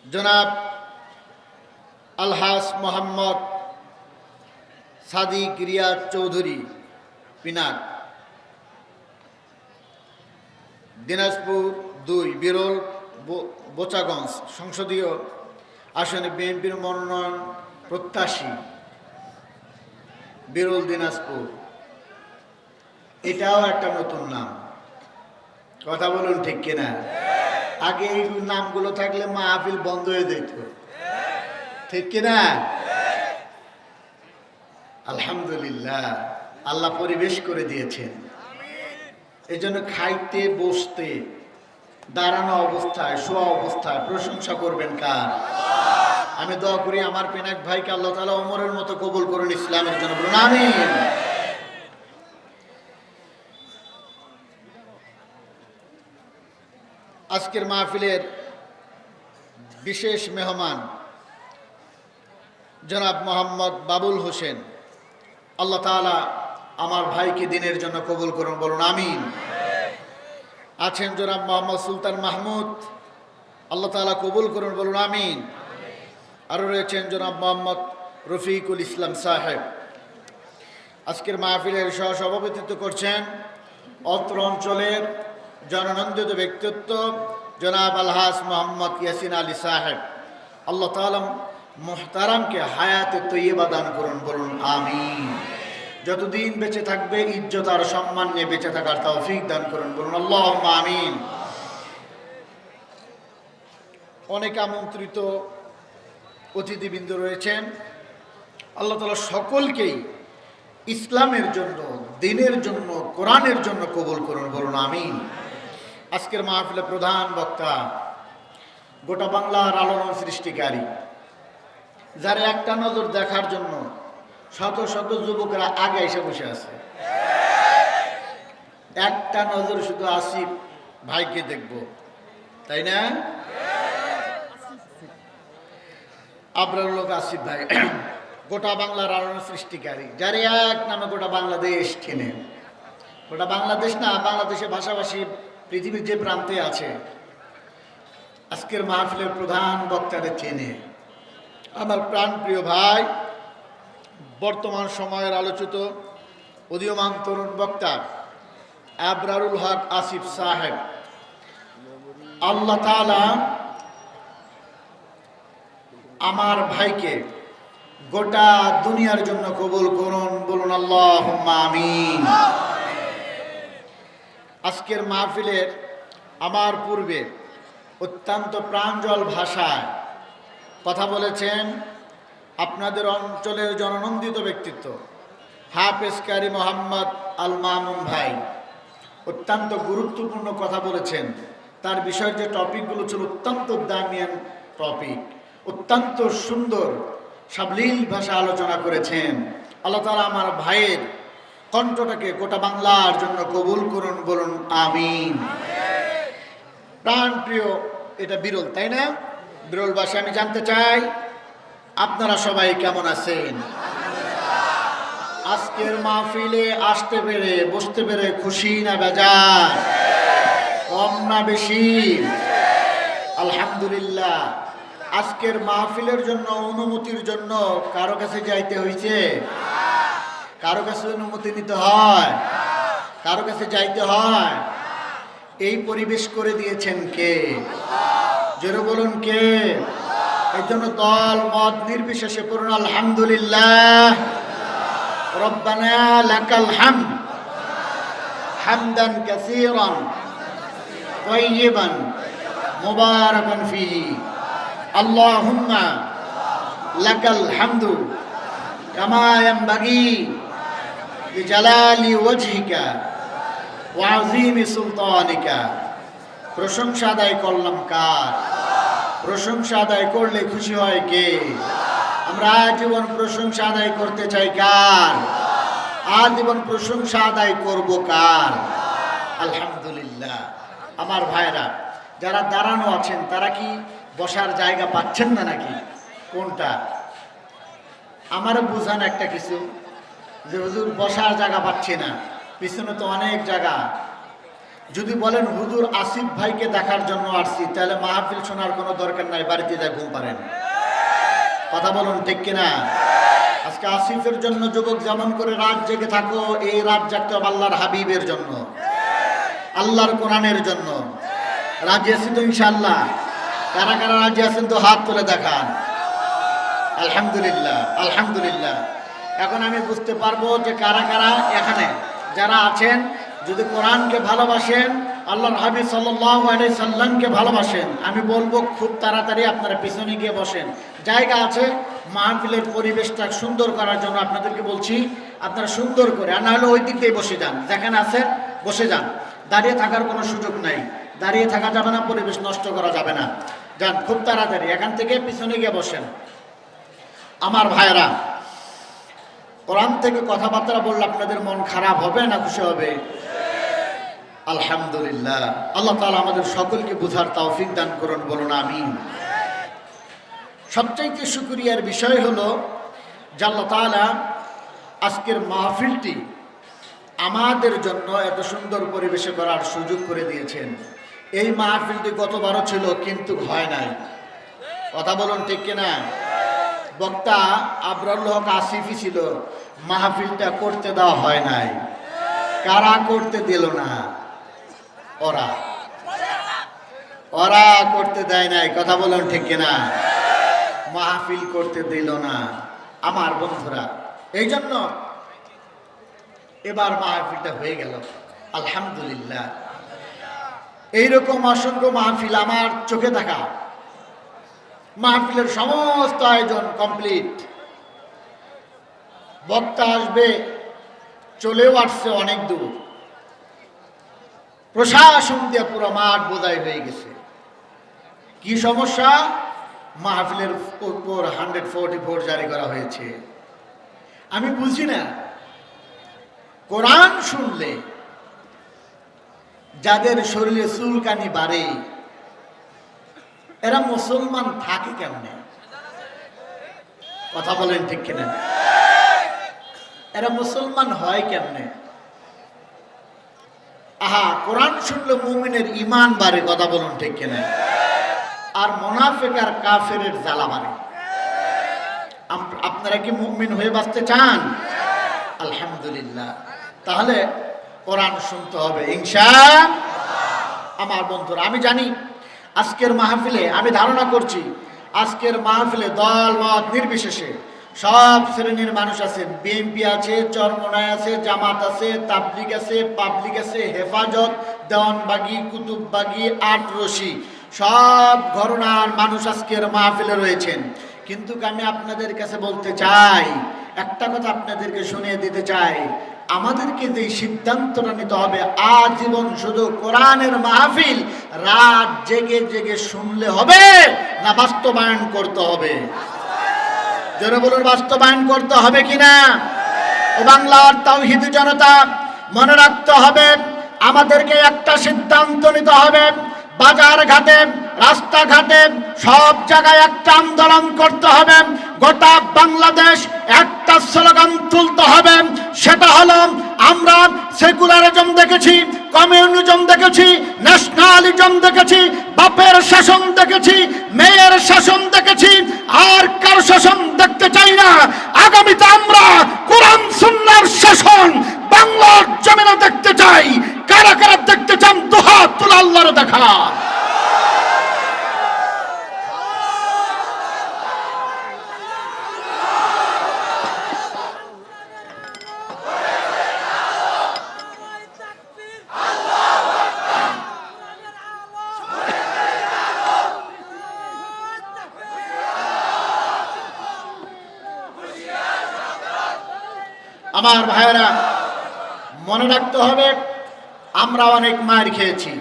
জনাব আলহাস মোহাম্মদ সাদিক রিয়াদ চৌধুরী পিনাক, দিনাজপুর ২ বিরল বোচাগঞ্জ সংসদীয় আসনে বিএনপির মনোনয়ন প্রত্যাশী, বিরল দিনাজপুর। এটাও একটা নতুন নাম, কথা বলুন ঠিক কিনা? আগে এই নামগুলো থাকলে মাহফিল বন্ধ হয়ে যেত, ঠিক কিনা? আলহামদুলিল্লাহ, আল্লাহ পরিবেশ করে দিয়েছেন। এই জন্য খাইতে বসতে দাঁড়ানো অবস্থায় শোয়া অবস্থায় প্রশংসা করবেন কার? আমি দোয়া করি আমার পিনাক ভাইকে আল্লাহ তাআলা ওমরের মতো কবুল করুন ইসলামের জন্য, বলুন আমিন। আজকের মাহফিলের বিশেষ মেহমান জনাব মোহাম্মদ বাবুল হোসেন, আল্লাহ তাআলা আমার ভাইকে দিনের জন্য কবুল করুন, বলুন আমিন। আছেন জনাব মোহাম্মদ সুলতান মাহমুদ, আল্লাহ তাআলা কবুল করুন, বলুন আমিন। আরও রয়েছেন জনাব মোহাম্মদ রফিকুল ইসলাম সাহেব। আজকের মাহফিলের সহসভাপতিত্ব করছেন অত্র অঞ্চলের জননন্দিত ব্যক্তিত্ব জনাব আলহাস মোহাম্মদ ইয়াসিন আলী সাহেব। আল্লাহ তাআলা মুহতারামকে হায়াতে তৈয়বা দান করুন, বলুন আমিন। যতদিন বেঁচে থাকবে ইজ্জত আর সম্মান নিয়ে বেঁচে থাকার তৌফিক দান করুন, বলুন আল্লাহুম্মা আমিন। অনেক আমন্ত্রিত অতিথিবৃন্দ রয়েছেন, আল্লাহ তাআলা সকলকেই ইসলামের জন্য, দ্বীনের জন্য, কোরআনের জন্য কবুল করুন, বলুন আমিন। আজকের মাহফিলে প্রধান বক্তা গোটা বাংলার আলোড়ন সৃষ্টিকারী, যার একটা নজর দেখার জন্য শত শত যুবকরা আগে এসে বসে আছে। একটা নজর শুধু আসিফ ভাইকে দেখব, তাই না? আপনার লোক আসিফ ভাই গোটা বাংলার আলোড়ন সৃষ্টিকারী, যার এক নামে গোটা বাংলাদেশ চেনে। গোটা বাংলাদেশ না, বাংলাদেশের ভাষাভাষী পৃথিবীর যে প্রান্তে আছে আজকের মাহফিলের প্রধান বক্তাদের চেনে। আমার প্রাণপ্রিয় ভাই, বর্তমান সময়ের আলোচিত উদীয়মান তরুণ বক্তা আবরারুল হক আসিফ সাহেব, আল্লাহ তাআলা আমার ভাইকে গোটা দুনিয়ার জন্য কবুল করুন, বলুন আল্লাহুম্মা আমিন। আজকের মাহফিলের আমার পূর্বে অত্যন্ত প্রাঞ্জল ভাষায় কথা বলেছেন আপনাদের অঞ্চলের জননন্দিত ব্যক্তিত্ব হাফেজ কারি মোহাম্মদ আল মামুন ভাই। অত্যন্ত গুরুত্বপূর্ণ কথা বলেছেন, তার বিষয়ের যে টপিকগুলো ছিল অত্যন্ত দামিয়ান টপিক, অত্যন্ত সুন্দর সাবলীল ভাষা আলোচনা করেছেন। আল্লাহ তাআলা আমার ভাইয়ের কণ্ঠটাকে গোটা বাংলার জন্য কবুল করুন, বলুন আমিন। প্রাণ প্রিয়, এটা বিরল, তাই না? বিরল ভাষা আমি জানতে চাই আপনারা সবাই কেমন আছেন? আজকের মাহফিলে আসতে পেরে, বসতে পেরে খুশি না বেজার? কম না বেশি? আলহামদুলিল্লাহ। আজকের মাহফিলের জন্য অনুমতির জন্য কারো কাছে যাইতে হয়েছে? কারো কাছে অনুমতি নিতে হয়? কারো কাছে যাইতে হয়? এই পরিবেশ করে দিয়েছেন কে? জোরে বলুন কে? এর জন্য দল মত নির্বিশেষে পড়ুন আলহামদুলিল্লাহ। রব্বানা লাকাল হামদ হামদান কাসীরান তাইয়িবান মুবারাকান ফীহি। আল্লাহুম্মা লাকাল হামদু কামা ইয়ানবাগি লিজালালি ওয়াজহিকা ওয়া আযীমি সুলতানিকা। প্রশংসা আদায় করলাম কার? প্রশংসা আদায় করলে খুশি হয় কে? আমরা আজীবন প্রশংসা আদায় করতে চাই কার? আজীবন প্রশংসা আদায় করব কার? আলহামদুলিল্লাহ। আমার ভাইরা যারা দাঁড়ানো আছেন, তারা কি বসার জায়গা পাচ্ছেন না নাকি? কোনটা আমার বুঝান একটা কিছু, যে হুজুর বসার জায়গা পাচ্ছি না, পিছনে তো অনেক জায়গা। যদি বলেন হুজুর আসিফ ভাইকে দেখার জন্য আসছি, তাহলে মাহফিল শোনার কোনো দরকার নাই, বাড়িতে যা ঘুম পারেন। কথা বলুন ঠিক কিনা? আজকে আসিফের জন্য যুবক যেমন করে রাত জেগে থাকো, এই রাত জাগতে হবে আল্লাহর হাবিবের জন্য, আল্লাহর কোরআনের জন্য। রাজি আছি তো ইনশাআল্লাহ? কারা কারা রাজি আছেন তো হাত তুলে দেখান। আলহামদুলিল্লাহ, আলহামদুলিল্লাহ। এখন আমি বুঝতে পারবো যে কারা কারা এখানে যারা আছেন, যদি কোরআনকে ভালোবাসেন, আল্লাহর হাবিব সাল্লাল্লাহু আলাইহি সাল্লামকে ভালোবাসেন, আমি বলবো খুব তাড়াতাড়ি আপনারা পিছনে গিয়ে বসেন। জায়গা আছে, মাহফিলের পরিবেশটা সুন্দর করার জন্য আপনাদেরকে বলছি, আপনারা সুন্দর করে, আর না হলে ওই দিক দিয়ে বসে যান, যেখানে আছেন বসে যান। দাঁড়িয়ে থাকার কোনো সুযোগ নাই, দাঁড়িয়ে থাকা যাবে না, পরিবেশ নষ্ট করা যাবে না। যান খুব তাড়াতাড়ি এখান থেকে পিছনে গিয়ে বসেন। আমার ভাইরা, কোরআন থেকে কথাবার্তা বললে আপনাদের মন খারাপ হবে না খুশি হবে? আলহামদুলিল্লাহ। আল্লাহ তাআলা আমাদের সকলকে বুঝার তৌফিক দান করুন, বলুন আমিন। সবচাইতে শুকরিয়ার বিষয় হলো যে আল্লাহ তাআলা আজকের মাহফিলটি আমাদের জন্য এত সুন্দর পরিবেশে করার সুযোগ করে দিয়েছেন। এই মাহফিলটি গতবারও ছিল কিন্তু হয় নাই। কথা বলুন ঠিক কিনা? বক্তা আবরারুল হক আসিফি ছিল, মাহফিলটা করতে দেওয়া হয় নাই। কারা করতে দিল না? ওরা ওরা করতে দেয় নাই। কথা বলুন ঠিক কিনা? মাহফিল করতে দিল না আমার বন্ধুরা। এই জন্য এবার মাহফিলটা হয়ে গেল, আলহামদুলিল্লাহ। এইরকম অসংখ্য মাহফিল আমার চোখে দেখা, মাহফিলের সমস্ত আয়োজন কমপ্লিট। বক্তা আসবে, চলেও আসছে অনেক দূর, প্রশাসন দিয়ে পুরো মাঠ বোঝাই হয়ে গেছে। কি সমস্যা? মাহফিলের উপর 144 জারি করা হয়েছে। আমি বুঝি না, কোরআন শুনলে যাদের শরীরে চুলকানি বাড়ে, এরা মুসলমান থাকে কেমনে? কথা বলেন ঠিক কিনা? এরা মুসলমান হয় কেমনে? আহা, কোরআন শুনলে মুমিনের ঈমান বাড়ে। কথা বলুন ঠিক কিনা? আর মুনাফিক আর কাফেরের জ্বালা বাড়ে। আপনারা কি মুমিন হয়ে বাঁচতে চান? আলহামদুলিল্লাহ। তাহলে কোরআন শুনতে হবে ইনশাআল্লাহ। আমার বন্ধুরা, আমি জানি আজকের মাহফিলে, আমি ধারণা করছি আজকের মাহফিলে দল মত নির্বিশেষে সব শ্রেণীর মানুষ আছেন। বিএনপি আছে, চরমনায় আছে, জামাত আছে, তাবলিগ আছে, পাবলিক আছে, হেফাজত, দেওয়ানবাগি, কুতুববাগি, আটরশি, সব ঘরানার মানুষ আজকের মাহফিলে রয়েছেন। কিন্তু আমি আপনাদের কাছে বলতে চাই, একটা কথা আপনাদেরকে শুনিয়ে দিতে চাই, আমাদেরকে যে সিদ্ধান্তটা নিতে হবে, আজীবন শুধু কোরআনের মাহফিল রাত জেগে জেগে শুনলে হবে না বাস্তবায়ন করতে হবে? জোরে বলুন, বাস্তবায়ন করতে হবে কিনা? ও বাংলার তাওহীদি জনতা, মনে রাখতে হবে, আমাদেরকে একটা সিদ্ধান্ত নিতে হবে। বাজার ঘাটে, রাস্তাঘাটে, সব জায়গায় একটা আন্দোলন করতে হবে। গোটা বাংলাদেশ একটা স্লোগান তুলতে হবে, সেটা হলো, আমরা সেকুলারিজম দেখেছি, কমিউনিজম দেখেছি, ন্যাশনালিজম দেখেছি, বাপের শাসন দেখেছি, মেয়ের শাসন দেখেছি, আর কার শাসন দেখতে চাই না। আগামীতে আমরা কোরআন সুন্নাহর শাসন বাংলার জমিনে দেখতে চাই। কারা কারা দেখতে চান দুহাত তুলে আল্লাহর দেখা। আমার ভাইয়েরা, মনে রাখতে হবে, আমরা অনেক মার খেয়েছি।